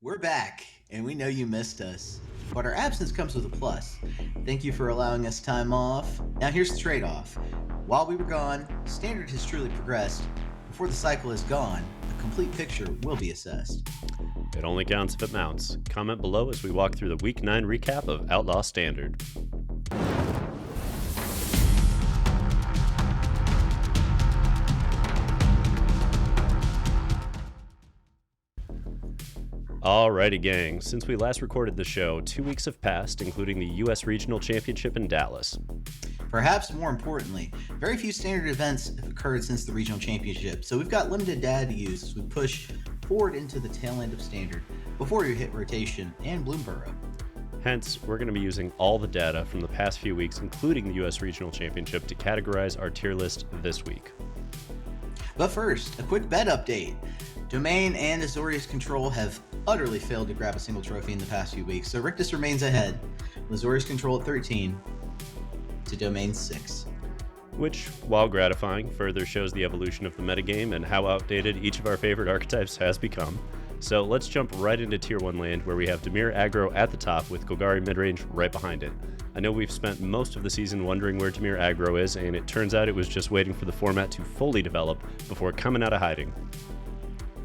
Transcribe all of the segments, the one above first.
We're back, and we know you missed us. But our absence comes with a plus. Thank you for allowing us time off. Now, here's the trade off. While we were gone, Standard has truly progressed. Before the cycle is gone, a complete picture will be assessed. It only counts if it mounts. Comment below as we walk through the Week 9 recap of Outlaw Standard. Alrighty gang, since we last recorded the show, 2 weeks have passed, including the US Regional Championship in Dallas. Perhaps more importantly, very few standard events have occurred since the regional championship, so we've got limited data to use as we push forward into the tail end of standard before you hit rotation and Bloomburrow. Hence, we're going to be using all the data from the past few weeks, including the US Regional Championship, to categorize our tier list this week. But first, a quick bet update. Domain and Azorius Control have utterly failed to grab a single trophy in the past few weeks, so Riktus remains ahead, with Azorius Control at 13 to Domain 6. Which, while gratifying, further shows the evolution of the metagame and how outdated each of our favorite archetypes has become. So let's jump right into Tier 1 land, where we have Dimir Aggro at the top with Golgari Midrange right behind it. I know we've spent most of the season wondering where Dimir Aggro is, and it turns out it was just waiting for the format to fully develop before coming out of hiding.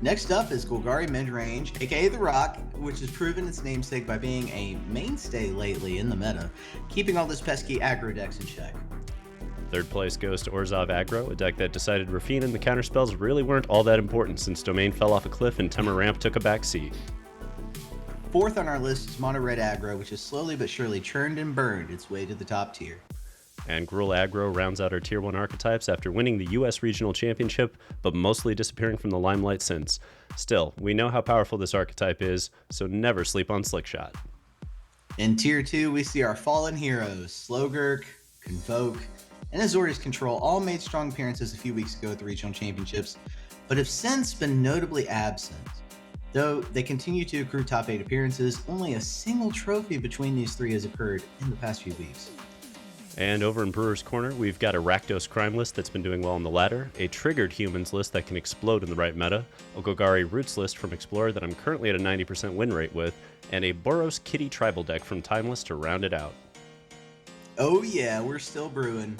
Next up is Golgari Midrange, aka The Rock, which has proven its namesake by being a mainstay lately in the meta, keeping all those pesky aggro decks in check. Third place goes to Orzhov Aggro, a deck that decided Rafine and the counterspells really weren't all that important since Domain fell off a cliff and Temur Ramp took a back seat. Fourth on our list is Mono Red Aggro, which has slowly but surely churned and burned its way to the top tier. And Gruul Aggro rounds out our Tier 1 archetypes after winning the US Regional Championship, but mostly disappearing from the limelight since. Still, we know how powerful this archetype is, so never sleep on Slickshot. In Tier 2, we see our fallen heroes, Slogurk, Convoke, and Azorius Control all made strong appearances a few weeks ago at the Regional Championships, but have since been notably absent. Though they continue to accrue top 8 appearances, only a single trophy between these three has occurred in the past few weeks. And over in Brewer's Corner, we've got a Riktus crime list that's been doing well on the ladder, a triggered humans list that can explode in the right meta, a Golgari roots list from Explorer that I'm currently at a 90% win rate with, and a Boros Kitty tribal deck from Timeless to round it out. Oh yeah, we're still brewing.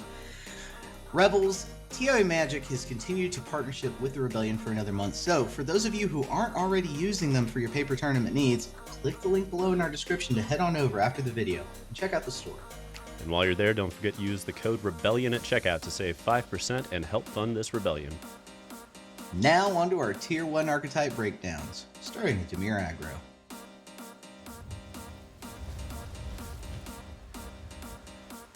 Rebels, TOAMagic has continued to partnership with the Rebellion for another month, so for those of you who aren't already using them for your paper tournament needs, click the link below in our description to head on over after the video and check out the store. And while you're there, don't forget to use the code REBELLION at checkout to save 5% and help fund this rebellion. Now onto our Tier 1 archetype breakdowns, starting with Dimir Aggro.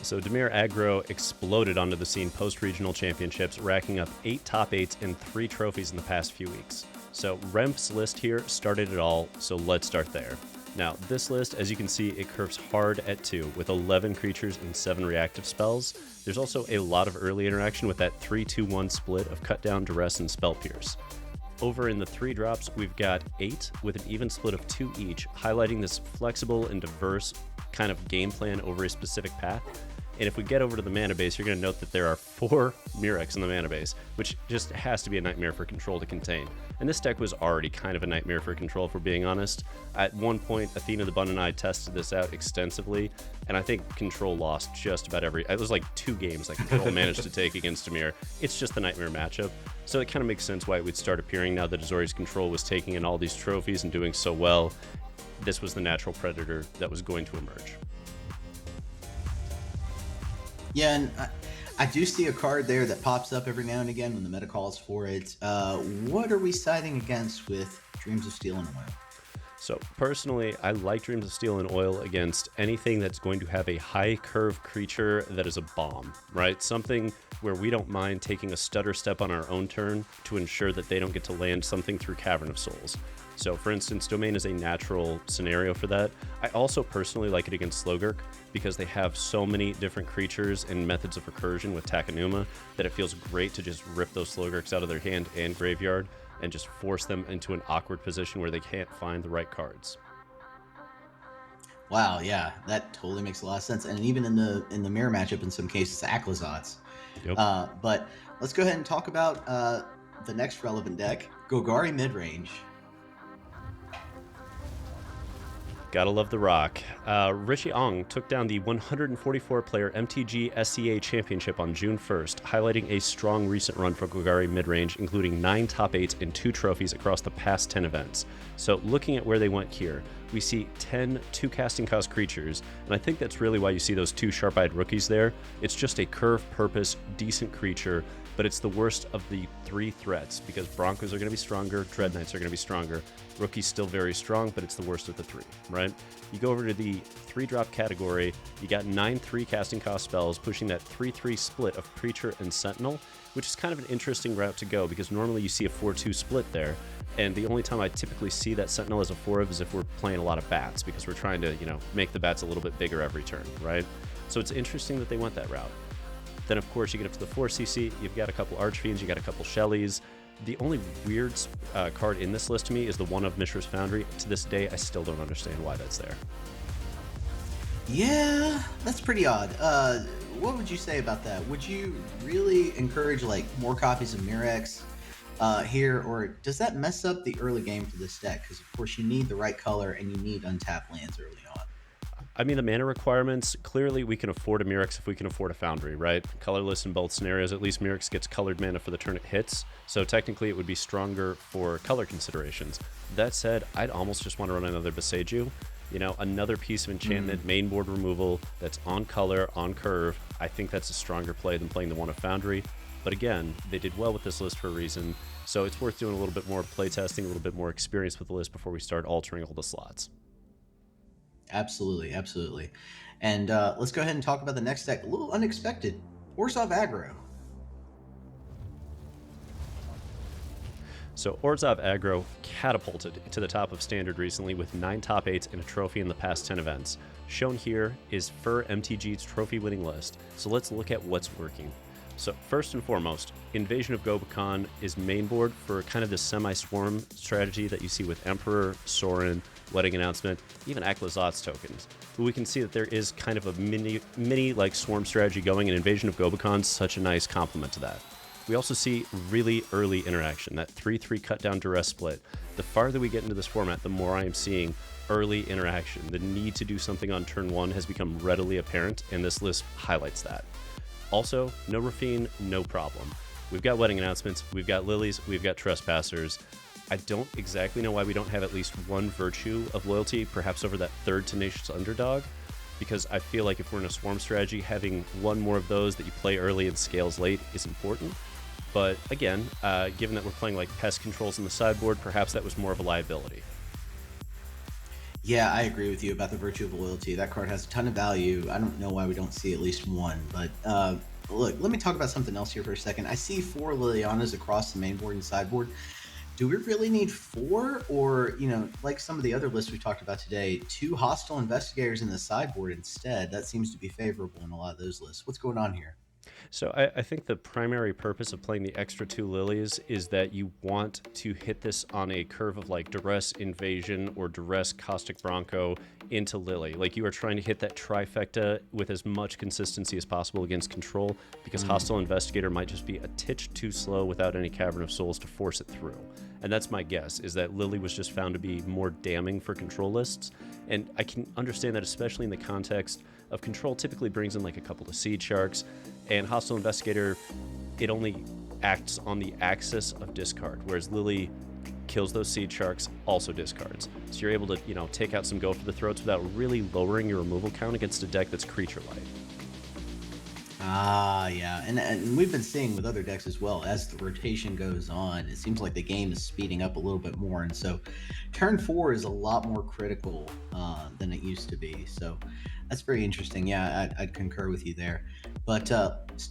So Dimir Aggro exploded onto the scene post-regional championships, racking up 8 top 8s and 3 trophies in the past few weeks. So Remp's list here started it all, so let's start there. Now, this list, as you can see, it curves hard at 2, with 11 creatures and 7 reactive spells. There's also a lot of early interaction with that 3-2-1 split of Cut Down, Duress, and Spell Pierce. Over in the 3 drops, we've got 8 with an even split of 2 each, highlighting this flexible and diverse kind of game plan over a specific path. And if we get over to the mana base, you're going to note that there are 4 Mirrex in the mana base, which just has to be a nightmare for Control to contain. And this deck was already kind of a nightmare for Control, if we're being honest. At one point, Athena the Bun and I tested this out extensively, and I think Control lost just about every... It was like 2 games that Control managed to take against Dimir. It's just the nightmare matchup. So it kind of makes sense why it would start appearing now that Azorius Control was taking in all these trophies and doing so well. This was the natural predator that was going to emerge. Yeah, and I do see a card there that pops up every now and again when the meta calls for it. What are we siding against with Dreams of Steel and Oil? So personally, I like Dreams of Steel and Oil against anything that's going to have a high curve creature that is a bomb, right? Something where we don't mind taking a stutter step on our own turn to ensure that they don't get to land something through Cavern of Souls. So for instance, Domain is a natural scenario for that. I also personally like it against Slogurk because they have so many different creatures and methods of recursion with Takenuma that it feels great to just rip those Slogurks out of their hand and graveyard and just force them into an awkward position where they can't find the right cards. Wow, yeah, that totally makes a lot of sense. And even in the mirror matchup, in some cases, Aclazotz. Yep. But let's go ahead and talk about the next relevant deck, Golgari Midrange. Gotta love the rock. Rishi Ong took down the 144-player MTG SCA Championship on June 1st, highlighting a strong recent run for Golgari Midrange, including 9 top 8s and 2 trophies across the past 10 events. So looking at where they went here, we see 10 2-casting cost creatures, and I think that's really why you see those 2 sharp-eyed rookies there. It's just a curve purpose, decent creature, but it's the worst of the 3 threats, because Broncos are going to be stronger, Dread Knights are going to be stronger, Rookie's still very strong, but it's the worst of the 3, right? You go over to the 3-drop category, you got 9 3-casting cost spells, pushing that 3-3 split of Preacher and Sentinel, which is kind of an interesting route to go, because normally you see a 4-2 split there, and the only time I typically see that Sentinel as a 4 of is if we're playing a lot of bats, because we're trying to, make the bats a little bit bigger every turn, right? So it's interesting that they went that route. Then, of course, you get up to the 4CC, you've got a couple Archfiends, you got a couple Shellys. The only weird card in this list to me is the one of Mishra's Foundry. To this day, I still don't understand why that's there. Yeah, that's pretty odd. What would you say about that? Would you really encourage more copies of Mirex here, or does that mess up the early game for this deck? Because of course you need the right color and you need untapped lands early on. I mean, the mana requirements, clearly we can afford a Mirex if we can afford a Foundry, right? Colorless in both scenarios. At least Mirex gets colored mana for the turn it hits, so technically it would be stronger for color considerations. That said, I'd almost just want to run another Boseiju. Another piece of enchantment, main board removal that's on color, on curve. I think that's a stronger play than playing the one of Foundry. But again, they did well with this list for a reason, so it's worth doing a little bit more play testing, a little bit more experience with the list before we start altering all the slots. Absolutely, absolutely. And let's go ahead and talk about the next deck. A little unexpected. Orzhov Aggro. So Orzhov Aggro catapulted to the top of Standard recently with 9 top 8s and a trophy in the past 10 events. Shown here is for MTG's trophy winning list. So let's look at what's working. So first and foremost, Invasion of Gobakhan is mainboard for kind of the semi-swarm strategy that you see with Emperor, Sorin, Wedding Announcement, even Aklazot's tokens. But we can see that there is kind of a mini swarm strategy going, and Invasion of Gobakhan's such a nice complement to that. We also see really early interaction, that 3-3 cut down duress split. The farther we get into this format, the more I am seeing early interaction. The need to do something on turn 1 has become readily apparent, and this list highlights that. Also, no Rafine, no problem. We've got Wedding Announcements, we've got Lilies, we've got Trespassers. I don't exactly know why we don't have at least one Virtue of Loyalty, perhaps over that third Tenacious Underdog, because I feel like if we're in a swarm strategy, having one more of those that you play early and scales late is important. But again, given that we're playing pest controls in the sideboard, perhaps that was more of a liability. Yeah, I agree with you about the Virtue of Loyalty. That card has a ton of value. I don't know why we don't see at least one, but look, let me talk about something else here for a second. I see 4 Lilianas across the main board and sideboard. Do we really need 4? Or, like some of the other lists we talked about today, 2 Hostile Investigators in the sideboard instead? That seems to be favorable in a lot of those lists. What's going on here? So I think the primary purpose of playing the extra 2 Lilies is that you want to hit this on a curve of Duress Invasion or Duress Caustic Bronco into Lily. You are trying to hit that trifecta with as much consistency as possible against control, because Hostile Investigator might just be a titch too slow without any Cavern of Souls to force it through. And that's my guess, is that Lily was just found to be more damning for control lists. And I can understand that, especially in the context of control typically brings in a couple of Seed Sharks, and Hostile Investigator, it only acts on the axis of discard, whereas Lily kills those Seed Sharks, also discards. So you're able to, take out some Go for the Throats without really lowering your removal count against a deck that's creature-light. Ah, yeah. And we've been seeing with other decks as well, as the rotation goes on, it seems like the game is speeding up a little bit more. And so turn 4 is a lot more critical than it used to be. So that's very interesting. Yeah, I'd concur with you there. But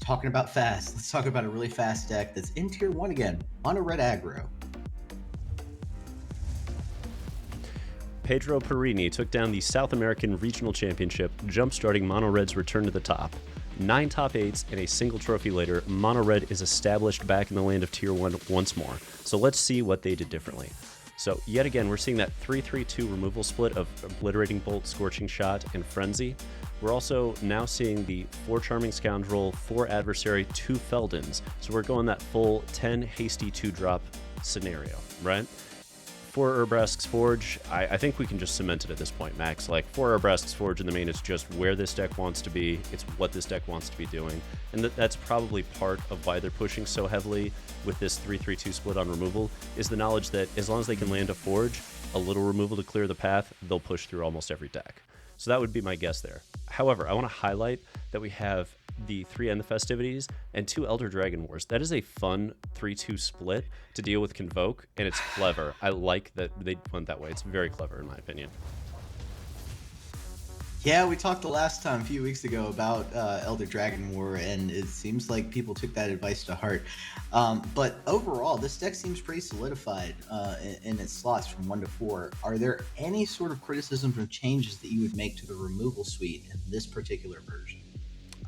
talking about fast, let's talk about a really fast deck that's in tier 1 again, Mono Red Aggro. Pedro Perini took down the South American Regional Championship, jump-starting Mono Red's return to the top. 9 top 8s and a single trophy later, Mono Red is established back in the land of Tier 1 once more. So let's see what they did differently. So yet again, we're seeing that 3-3-2 removal split of Obliterating Bolt, Scorching Shot, and Frenzy. We're also now seeing the 4 Charming Scoundrel, 4 Adversary, 2 Feldons. So we're going that full 10 hasty 2-drop scenario, right? 4 Urbrask's Forge, I think we can just cement it at this point, Max. Like, 4 Urbrask's Forge in the main is just where this deck wants to be. It's what this deck wants to be doing. And that's probably part of why they're pushing so heavily with this 3-3-2 split on removal, is the knowledge that as long as they can land a Forge, a little removal to clear the path, they'll push through almost every deck. So that would be my guess there. However, I want to highlight that we have the 3 End the Festivities and 2 Elder Dragon Wars. That is a fun 3-2 split to deal with Convoke, and it's clever. I like that they went that way. It's very clever, in my opinion. Yeah, we talked the last time, a few weeks ago, about Elder Dragon War, and it seems like people took that advice to heart. But overall, this deck seems pretty solidified in its slots from 1 to 4. Are there any sort of criticisms or changes that you would make to the removal suite in this particular version?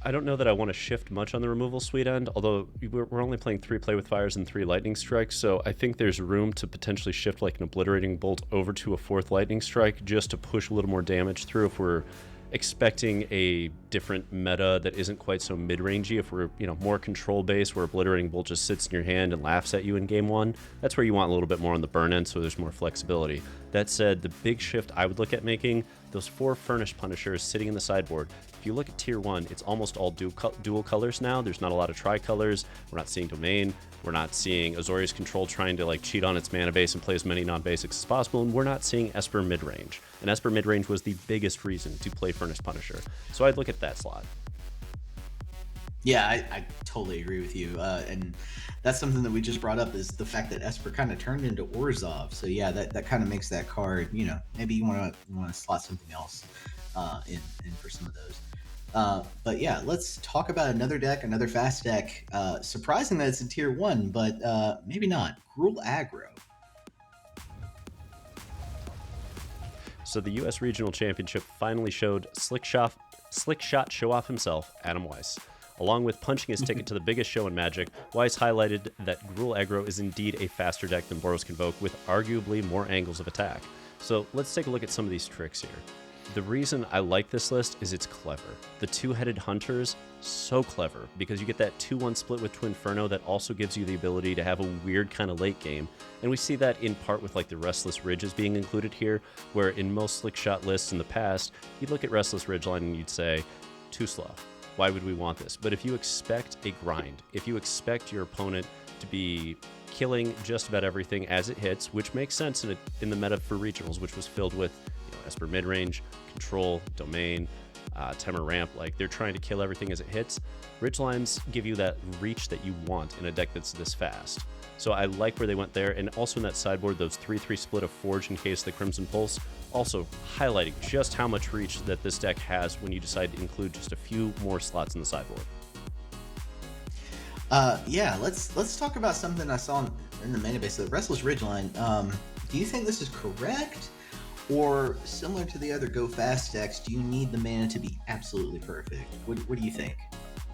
I don't know that I want to shift much on the removal suite end, although we're only playing 3 Play with Fires and 3 Lightning Strikes, so I think there's room to potentially shift like an Obliterating Bolt over to a 4th Lightning Strike just to push a little more damage through if we're expecting a different meta that isn't quite so mid-rangey. If we're, more control-based, where Obliterating Bolt just sits in your hand and laughs at you in game 1, that's where you want a little bit more on the burn end, so there's more flexibility. That said, the big shift I would look at making, those 4 Furnished Punishers sitting in the sideboard. If you look at tier 1, it's almost all dual colors now. There's not a lot of tricolors. We're not seeing Domain. We're not seeing Azorius Control trying to cheat on its mana base and play as many non-basics as possible, and we're not seeing Esper Midrange. And Esper Midrange was the biggest reason to play Furnace Punisher. So I'd look at that slot. Yeah, I totally agree with you. And that's something that we just brought up, is the fact that Esper kind of turned into Orzhov. So yeah, that kind of makes that card, maybe you want to slot something else in for some of those. But yeah, let's talk about another deck, another fast deck. Surprising that it's in tier 1, but maybe not. Gruul Aggro. So the U.S. Regional Championship finally showed Slick Shot show off himself, Adam Weiss. Along with punching his ticket to the biggest show in Magic, Weiss highlighted that Gruul Aggro is indeed a faster deck than Boros Convoke, with arguably more angles of attack. So let's take a look at some of these tricks here. The reason I like this list is it's clever. The 2-headed Hunters, so clever, because you get that 2-1 split with Twinferno that also gives you the ability to have a weird kind of late game. And we see that in part with the Restless Ridges being included here, where in most Slick Shot lists in the past, you'd look at Restless Ridgeline and you'd say, too slow. Why would we want this? But if you expect a grind, if you expect your opponent to be killing just about everything as it hits, which makes sense in the meta for regionals, which was filled with Esper Midrange, Control, Domain, Temur Ramp, they're trying to kill everything as it hits. Ridgelines give you that reach that you want in a deck that's this fast. So I like where they went there, and also in that sideboard, those 3-3 split of Forge in case the Crimson Pulse, also highlighting just how much reach that this deck has when you decide to include just a few more slots in the sideboard. Yeah, let's talk about something I saw in the mana base, the Restless Ridgeline. Do you think this is correct? Or similar to the other Go Fast decks, do you need the mana to be absolutely perfect? What do you think?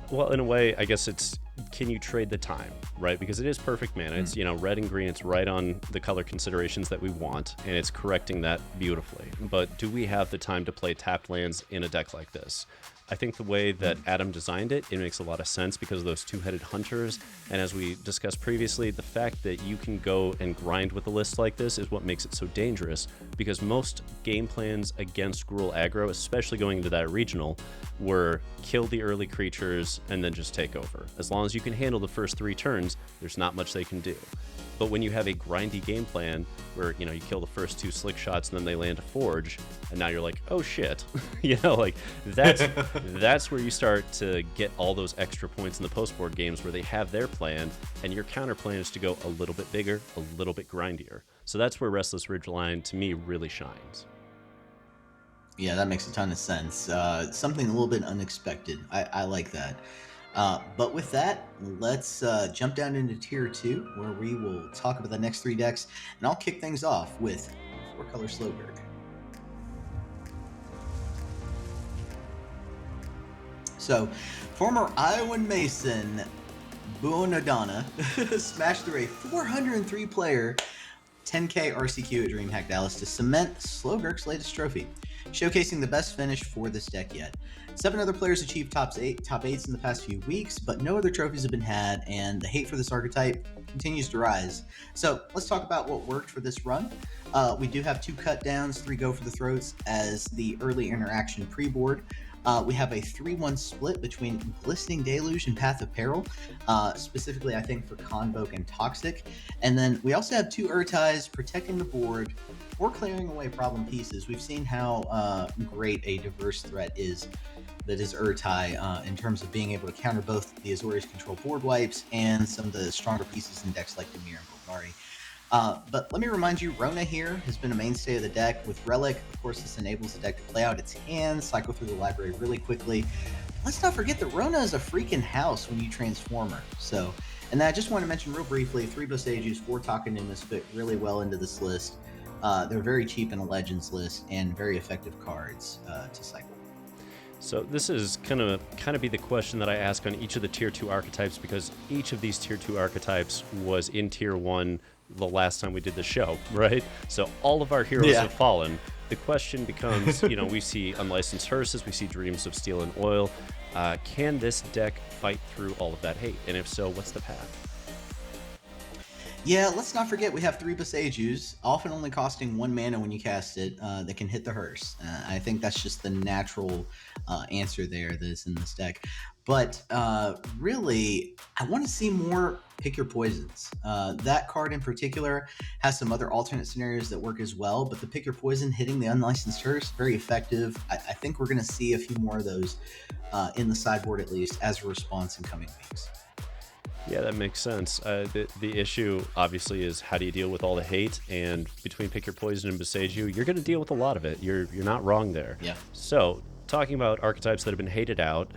Well, in a way, I guess it's, can you trade the time, right? Because it is perfect mana. It's, red and green. It's right on the color considerations that we want, and it's correcting that beautifully. But do we have the time to play tapped lands in a deck like this? I think the way that Adam designed it, it makes a lot of sense because of those 2-headed Hunters. And as we discussed previously, the fact that you can go and grind with a list like this is what makes it so dangerous, because most game plans against Gruul Aggro, especially going into that regional, were kill the early creatures and then just take over. As long as you can handle the first 3 turns, there's not much they can do. But when you have a grindy game plan where, you kill the first 2 Slick Shots and then they land a Forge, and now you're like, oh shit, that's where you start to get all those extra points in the post-board games where they have their plan, and your counter plan is to go a little bit bigger, a little bit grindier. So that's where Restless Ridgeline, to me, really shines. Yeah, that makes a ton of sense. Something a little bit unexpected. I like that. But with that, let's jump down into tier 2, where we will talk about the next 3 decks, and I'll kick things off with 4-color Slogurk. So, former Iowan Mason Buonadonna smashed through a 403-player 10K RCQ at Dreamhack Dallas to cement Slogurk's latest trophy. showcasing the best finish for this deck yet. 7 other players achieved top 8s in the past few weeks, but no other trophies have been had, and the hate for this archetype continues to rise. So let's talk about what worked for this run. We do have 2 cut downs, 3 go for the throats as the early interaction pre-board. We have a 3-1 split between Glistening Deluge and Path of Peril, specifically I think for Convoke and Toxic. And then we also have 2 Urtais protecting the board or clearing away problem pieces. We've seen how great a diverse threat is that is Urtai in terms of being able to counter both the Azorius Control board wipes and some of the stronger pieces in decks like Dimir and Golgari. But let me remind you, Rona here has been a mainstay of the deck. With Relic, of course, this enables the deck to play out its hands, cycle through the library really quickly. Let's not forget that Rona is a freaking house when you transform her. So, and then I just want to mention real briefly, 3 Bosages, 4 Takanumas fit really well into this list. They're very cheap in a Legends list and very effective cards to cycle. So this is gonna kind of be the question that I ask on each of the tier 2 archetypes, because each of these tier 2 archetypes was in tier 1 the last time we did the show, right? So all of our heroes have fallen. The question becomes, we see Unlicensed Hearses, we see Dreams of Steel and Oil. Can this deck fight through all of that hate? And if so, what's the path? Yeah, let's not forget we have 3 Bosages, often only costing 1 mana when you cast it, that can hit the hearse. I think that's just the natural answer there that is in this deck. But really, I want to see more Pick Your Poisons. That card in particular has some other alternate scenarios that work as well, but the Pick Your Poison hitting the Unlicensed Hearse, very effective. I think we're going to see a few more of those in the sideboard at least as a response in coming weeks. Yeah, that makes sense. The issue, obviously, is how do you deal with all the hate? And between Pick Your Poison and Boseiju, you're going to deal with a lot of it. You're not wrong there. Yeah. So, talking about archetypes that have been hated out,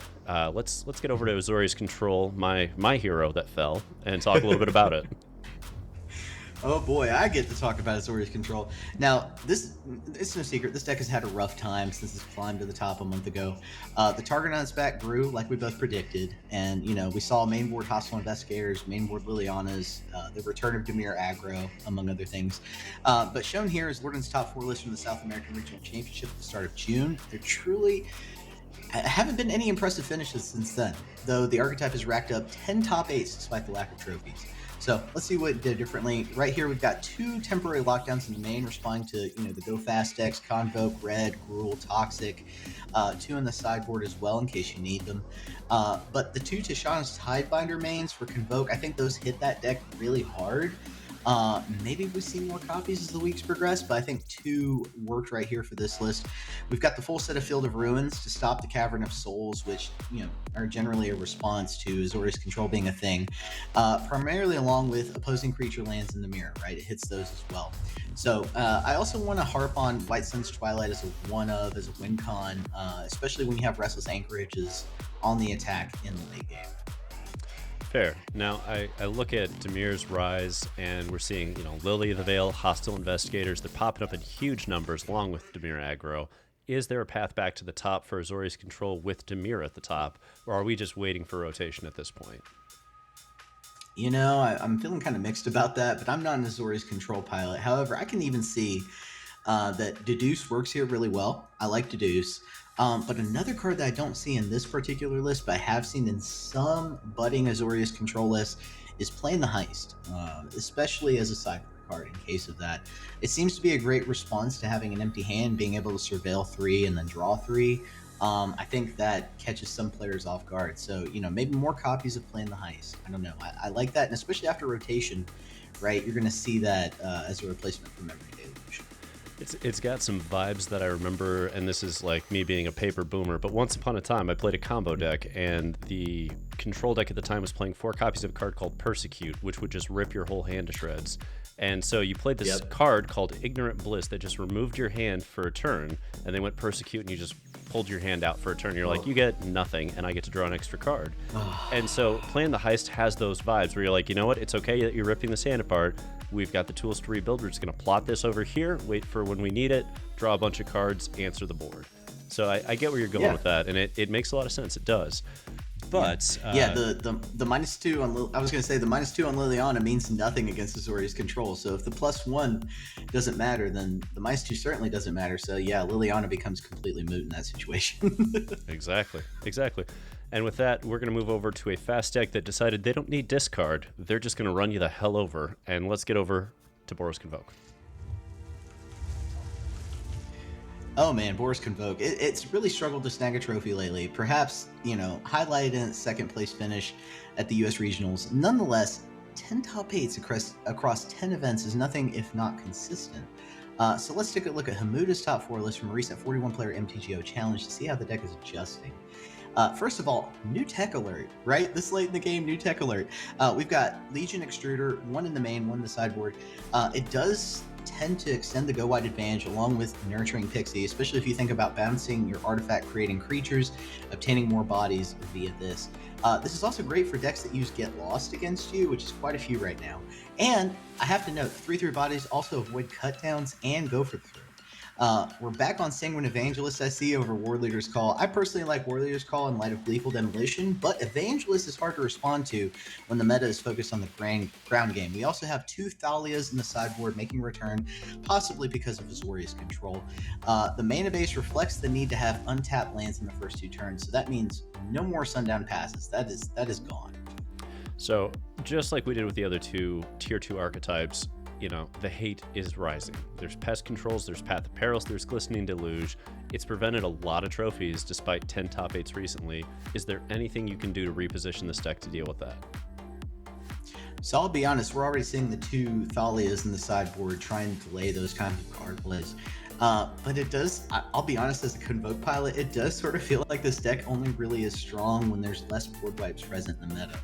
let's get over to Azorius Control, my hero that fell, and talk a little bit about it. Oh boy, I get to talk about Azorius Control. Now, it's no secret, this deck has had a rough time since it's climbed to the top a month ago. The target on its back grew, like we both predicted, and, we saw mainboard Hostile Investigators, mainboard Lilianas, the return of Dimir Aggro, among other things. But shown here is Lordan's top 4 list from the South American Regional Championship at the start of June. There truly haven't been any impressive finishes since then, though the archetype has racked up 10 top 8s despite the lack of trophies. So let's see what it did differently. Right here, we've got 2 temporary lockdowns in the main, responding to the Go Fast decks, Convoke, Red, Gruul, Toxic. 2 on the sideboard as well in case you need them. But the 2 Tishana's Tidebinder mains for Convoke, I think those hit that deck really hard. Maybe we see more copies as the weeks progress, but I think 2 worked right here for this list. We've got the full set of Field of Ruins to stop the Cavern of Souls, which are generally a response to Azorius Control being a thing, primarily along with opposing creature lands in the mirror, right? It hits those as well. So I also want to harp on White Sun's Twilight as a one-of, as a win con, especially when you have Restless Anchorages on the attack in the late game. Fair. Now, I look at Dimir's rise, and we're seeing, Lily of the Veil, Hostile Investigators. They're popping up in huge numbers, along with Dimir Aggro. Is there a path back to the top for Azorius Control with Dimir at the top, or are we just waiting for rotation at this point? I'm feeling kind of mixed about that, but I'm not an Azorius Control pilot. However, I can even see that Deduce works here really well. I like Deduce. But another card that I don't see in this particular list, but I have seen in some budding Azorius Control lists, is Playing the Heist, especially as a sideboard card in case of that. It seems to be a great response to having an empty hand, being able to surveil 3 and then draw 3. I think that catches some players off guard. So, maybe more copies of Playing the Heist. I don't know. I like that, and especially after rotation, right? You're going to see that as a replacement for Memory Deluge. It's got some vibes that I remember, and this is like me being a paper boomer, but once upon a time I played a combo deck, and the control deck at the time was playing 4 copies of a card called Persecute, which would just rip your whole hand to shreds. And so you played this card called Ignorant Bliss that just removed your hand for a turn, and then went Persecute, and you just pulled your hand out for a turn. You're like, you get nothing, and I get to draw an extra card. And so Playing the Heist has those vibes where you're like, you know what, it's okay that you're ripping this hand apart. We've got the tools to rebuild. We're just going to plot this over here, wait for when we need it, draw a bunch of cards, answer the board. So I get where you're going with that, and it makes a lot of sense. It does. But yeah, the -2 on I was going to say the -2 on Liliana means nothing against Azorius Control. So if the +1 doesn't matter, then the -2 certainly doesn't matter. So yeah, Liliana becomes completely moot in that situation. Exactly. And with that, we're going to move over to a fast deck that decided they don't need discard. They're just going to run you the hell over. And let's get over to Boros Convoke. Oh man, Boros Convoke. It's really struggled to snag a trophy lately. Perhaps, highlighted in its second place finish at the US Regionals. Nonetheless, 10 top 8s across 10 events is nothing if not consistent. So let's take a look at Hamuda's top 4 list from a recent 41-player MTGO challenge to see how the deck is adjusting. First of all, new tech alert, right? This late in the game, new tech alert. We've got Legion Extruder, one in the main, one in the sideboard. It does tend to extend the go wide advantage along with Nurturing Pixie, especially if you think about bouncing your artifact creating creatures, obtaining more bodies via this. This is also great for decks that use Get Lost against you, which is quite a few right now. And I have to note, 3/3 bodies also avoid cutdowns and go for the throw. We're back on Sanguine Evangelist, I see, over War Leader's Call. I personally like War Leader's Call in light of Gleeful Demolition, but Evangelist is hard to respond to when the meta is focused on the ground game. We also have 2 Thalias in the sideboard making a return, possibly because of Azorius Control. The mana base reflects the need to have untapped lands in the first 2 turns, so that means no more Sundown Passes. That is gone. So just like we did with the other 2 tier 2 archetypes, the hate is rising. There's pest controls, there's Path of Perils, there's Glistening Deluge. It's prevented a lot of trophies despite 10 top 8s recently. Is there anything you can do to reposition this deck to deal with that? So I'll be honest, we're already seeing the 2 Thalias in the sideboard trying to delay those kind of card plays. But it does, I'll be honest, as a Convoke pilot, it does sort of feel like this deck only really is strong when there's less board wipes present in the meta.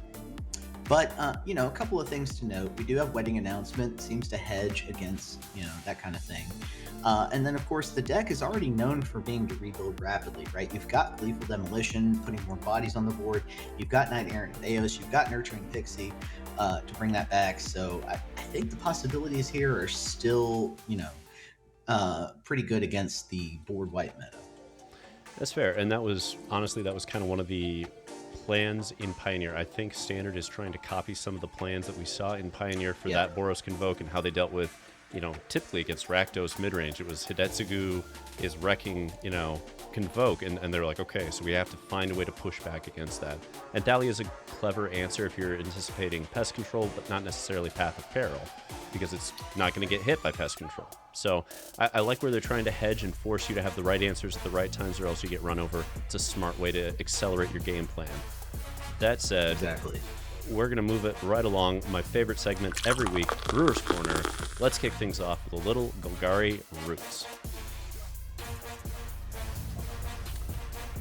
But, a couple of things to note. We do have Wedding Announcement, seems to hedge against, that kind of thing. And then, of course, the deck is already known for being to rebuild rapidly, right? You've got Gleeful Demolition, putting more bodies on the board. You've got Knight Errant Theos. You've got Nurturing Pixie to bring that back. So I think the possibilities here are still, pretty good against the board wipe meta. That's fair. And that was kind of one of the plans in Pioneer. I think Standard is trying to copy some of the plans that we saw in Pioneer for that Boros Convoke and how they dealt with, typically against Rakdos midrange. It was Hidetsugu is wrecking, Convoke, and they're like, okay, so we have to find a way to push back against that. And Dahlia is a clever answer if you're anticipating pest control, but not necessarily Path of Peril, because it's not going to get hit by pest control. So I like where they're trying to hedge and force you to have the right answers at the right times, or else you get run over. It's a smart way to accelerate your game plan. That said, exactly. We're going to move it right along. My favorite segment every week, Brewer's Corner. Let's kick things off with a little Golgari Roots.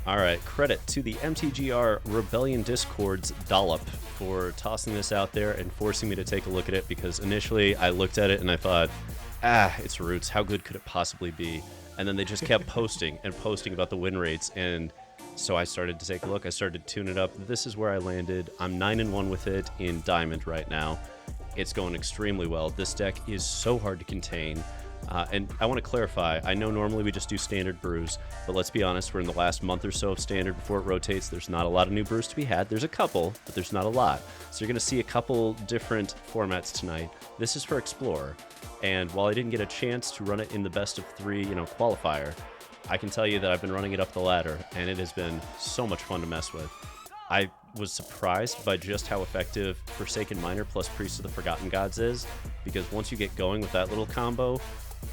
All right, credit to the MTGR Rebellion Discord's Dollop for tossing this out there and forcing me to take a look at it, because initially I looked at it and I thought, it's Roots, how good could it possibly be? And then they just kept posting and posting about the win rates, and so I started to take a look. I started to tune it up. This is where I landed. I'm 9-1 with it in Diamond right now. It's going extremely well. This deck is so hard to contain. And I want to clarify, I know normally we just do standard brews, but let's be honest, we're in the last month or so of standard before it rotates. There's not a lot of new brews to be had. There's a couple, but there's not a lot. So you're going to see a couple different formats tonight. This is for Explorer, and while I didn't get a chance to run it in the best of 3, qualifier, I can tell you that I've been running it up the ladder, and it has been so much fun to mess with. I was surprised by just how effective Forsaken Miner plus Priest of the Forgotten Gods is, because once you get going with that little combo,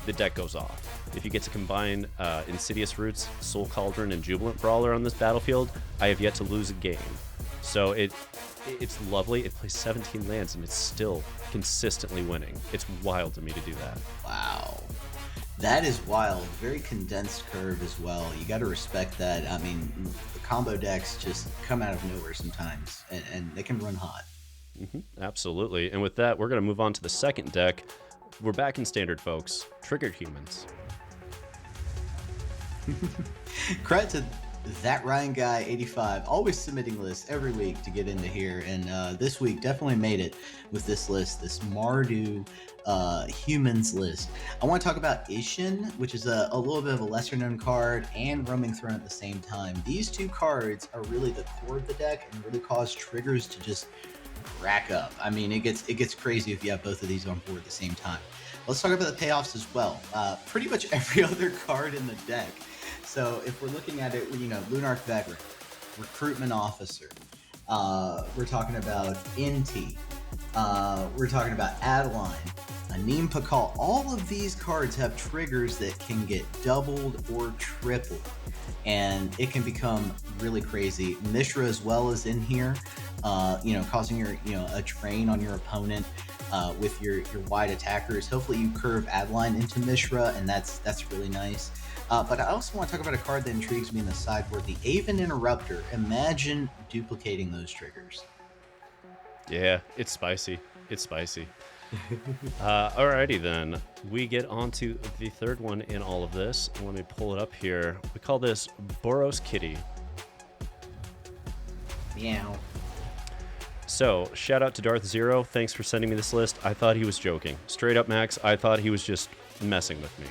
the deck goes off. If you get to combine Insidious Roots, Soul Cauldron, and Jubilant Brawler on this battlefield, I have yet to lose a game. So it's lovely. It plays 17 lands, and it's still consistently winning. It's wild to me to do that. Wow. That is wild. Very condensed curve as well. You got to respect that. I mean, the combo decks just come out of nowhere sometimes, and they can run hot. Absolutely. And with that, we're going to move on to the second deck. We're back in Standard, folks. Triggered Humans. Credit That Ryan Guy 85, always submitting lists every week to get into here, and this week definitely made it with this list, this Mardu humans list. I want to talk about Ishin, which is a little bit of a lesser known card, and Roaming Throne at the same time. These two cards are really the core of the deck and really cause triggers to just rack up. I mean, it gets crazy if you have both of these on board at the same time. Let's talk about the payoffs as well. Pretty much every other card in the deck. So if we're looking at it, Lunark Veteran, Recruitment Officer, we're talking about Inti, we're talking about Adeline, Anim Pakal. All of these cards have triggers that can get doubled or tripled, and it can become really crazy. Mishra as well is in here, causing a train on your opponent with your wide attackers. Hopefully you curve Adeline into Mishra, and that's really nice. But I also want to talk about a card that intrigues me in the sideboard, the Aven Interrupter. Imagine duplicating those triggers. Yeah, it's spicy. It's spicy. Alrighty then. We get on to the third one in all of this. Let me pull it up here. We call this Boros Kitty. Meow. So, shout out to Darth Zero. Thanks for sending me this list. I thought he was joking. Straight up, Max, I thought he was just messing with me.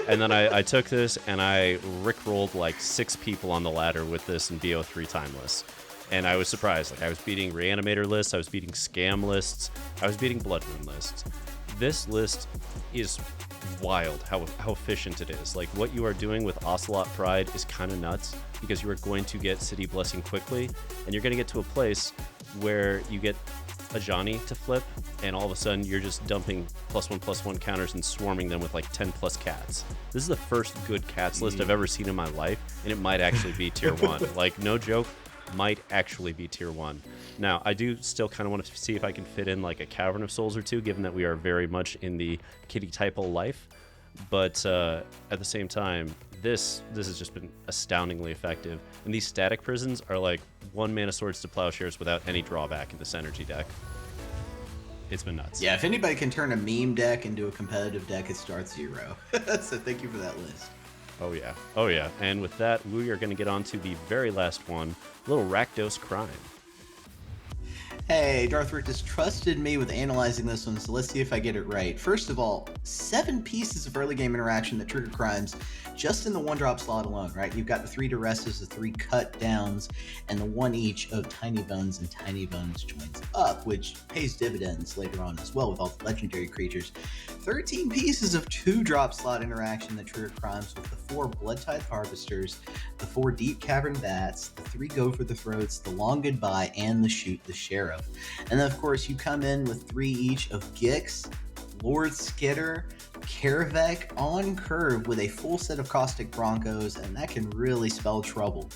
And then I took this and I rickrolled like 6 people on the ladder with this in BO3 timeless. And I was surprised. Like, I was beating Reanimator lists, I was beating Scam lists, I was beating Blood Moon lists. This list is wild how efficient it is. Like, what you are doing with Ocelot Pride is kind of nuts, because you are going to get City Blessing quickly, and you're going to get to a place where you get a Johnny to flip, and all of a sudden you're just dumping +1/+1 counters and swarming them with like 10 plus cats. This is the first good cats list I've ever seen in my life, and it might actually be tier 1. Like, no joke, might actually be tier 1. Now, I do still kind of want to see if I can fit in like a Cavern of Souls or two, given that we are very much in the kitty type of life. But at the same time, this has just been astoundingly effective. And these static prisons are like 1 mana Swords to Plowshares without any drawback in this energy deck. It's been nuts. Yeah, if anybody can turn a meme deck into a competitive deck, it's Darth Zero. So thank you for that list. Oh yeah. Oh yeah. And with that, we are going to get on to the very last one, little Rakdos Crime. Hey, Darth Riktus trusted me with analyzing this one, so let's see if I get it right. First of all, 7 pieces of early game interaction that trigger crimes just in the 1-drop slot alone, right? You've got the 3 Duresses, the 3 Cut Downs, and the 1 each of Tiny Bones and Tiny Bones Joins Up, which pays dividends later on as well with all the legendary creatures. 13 pieces of 2-drop slot interaction that trigger crimes with the 4 Bloodtithe Harvesters, the 4 Deep Cavern Bats, the 3 Go for the Throats, the Long Goodbye, and the Shoot the Sheriff. And then, of course, you come in with 3 each of Gix, Lord Skitter, Karavek on curve with a full set of Caustic Broncos, and that can really spell trouble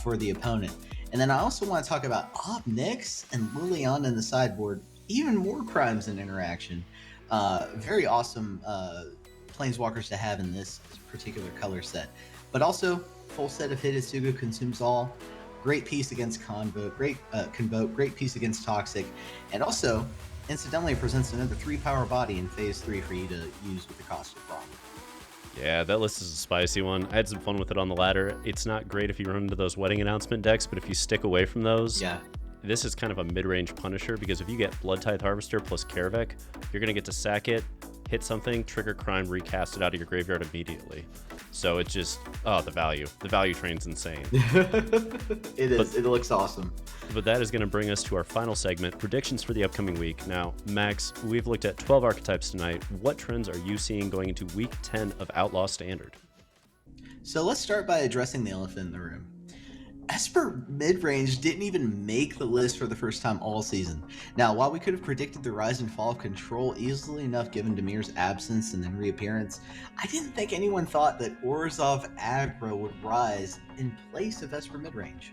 for the opponent. And then I also want to talk about Obnix and Liliana in the sideboard. Even more crimes and interaction. Very awesome Planeswalkers to have in this particular color set. But also, full set of Hidetsugu Consumes All. Great piece against Convoke, great piece against Toxic, and also, incidentally, presents another 3-power body in Phase 3 for you to use with the Caustic Bronco. Yeah, that list is a spicy one. I had some fun with it on the ladder. It's not great if you run into those wedding announcement decks, but if you stick away from those, yeah, this is kind of a mid-range Punisher, because if you get Bloodtithe Harvester plus Karavek, you're going to get to sack it, hit something, trigger crime, recast it out of your graveyard immediately. So it's just, the value train's insane. It is. It looks awesome. But that is going to bring us to our final segment, predictions for the upcoming week. Now, Max, we've looked at 12 archetypes tonight. What trends are you seeing going into week 10 of Outlaw Standard? So let's start by addressing the elephant in the room. Esper Midrange didn't even make the list for the first time all season. Now, while we could have predicted the rise and fall of Control easily enough given Dimir's absence and then reappearance, I didn't think anyone thought that Orzhov Aggro would rise in place of Esper Midrange.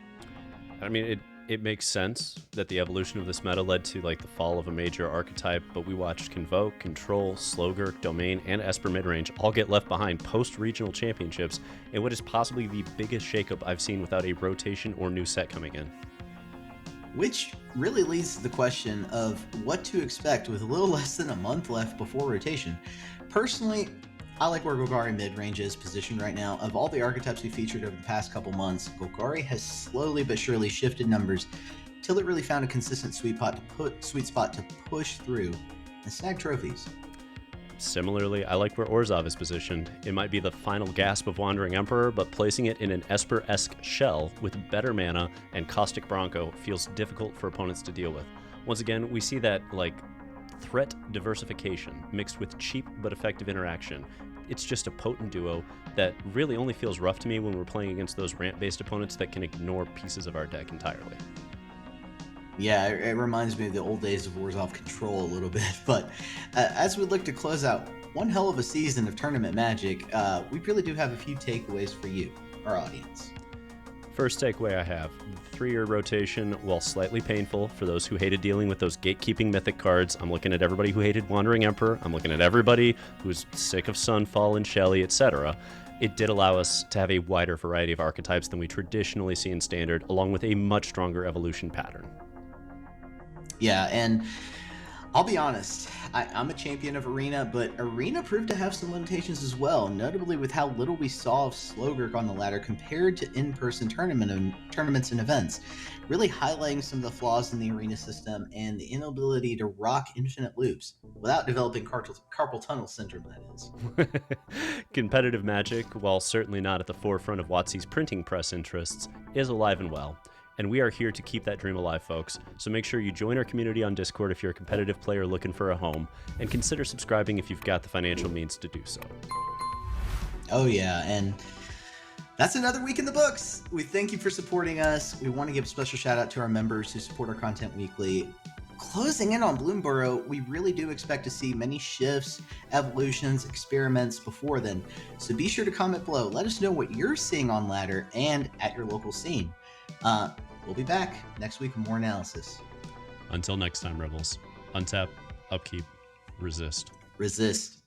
I mean, it makes sense that the evolution of this meta led to like the fall of a major archetype, but we watched Convoke, Control, Slogurk, Domain, and Esper Midrange all get left behind post-regional championships in what is possibly the biggest shakeup I've seen without a rotation or new set coming in. Which really leads to the question of what to expect with a little less than a month left before rotation. Personally, I like where Golgari Midrange is positioned right now. Of all the archetypes we featured over the past couple months, Golgari has slowly but surely shifted numbers till it really found a consistent sweet spot to push through and snag trophies. Similarly, I like where Orzhov is positioned. It might be the final gasp of Wandering Emperor, but placing it in an Esper-esque shell with better mana and Caustic Bronco feels difficult for opponents to deal with. Once again, we see that, threat diversification mixed with cheap but effective interaction. It's just a potent duo that really only feels rough to me when we're playing against those ramp-based opponents that can ignore pieces of our deck entirely. Yeah, it reminds me of the old days of Orzhov Control a little bit, but as we look to close out one hell of a season of tournament magic, we really do have a few takeaways for you, our audience. First takeaway I have, the 3-year rotation, while slightly painful for those who hated dealing with those gatekeeping mythic cards, I'm looking at everybody who hated Wandering Emperor, I'm looking at everybody who's sick of Sunfall and Shelly, etc. It did allow us to have a wider variety of archetypes than we traditionally see in Standard, along with a much stronger evolution pattern. Yeah, and I'll be honest, I'm a champion of Arena, but Arena proved to have some limitations as well, notably with how little we saw of Slogurk on the ladder compared to in-person tournaments and events, really highlighting some of the flaws in the Arena system and the inability to rock infinite loops without developing carpal tunnel syndrome, that is. Competitive Magic, while certainly not at the forefront of WotC's printing press interests, is alive and well. And we are here to keep that dream alive, folks. So make sure you join our community on Discord if you're a competitive player looking for a home, and consider subscribing if you've got the financial means to do so. Oh yeah, and that's another week in the books. We thank you for supporting us. We want to give a special shout out to our members who support our content weekly. Closing in on Bloomburrow, we really do expect to see many shifts, evolutions, experiments before then. So be sure to comment below. Let us know what you're seeing on ladder and at your local scene. We'll be back next week with more analysis. Until next time, Rebels. Untap, upkeep, resist. Resist.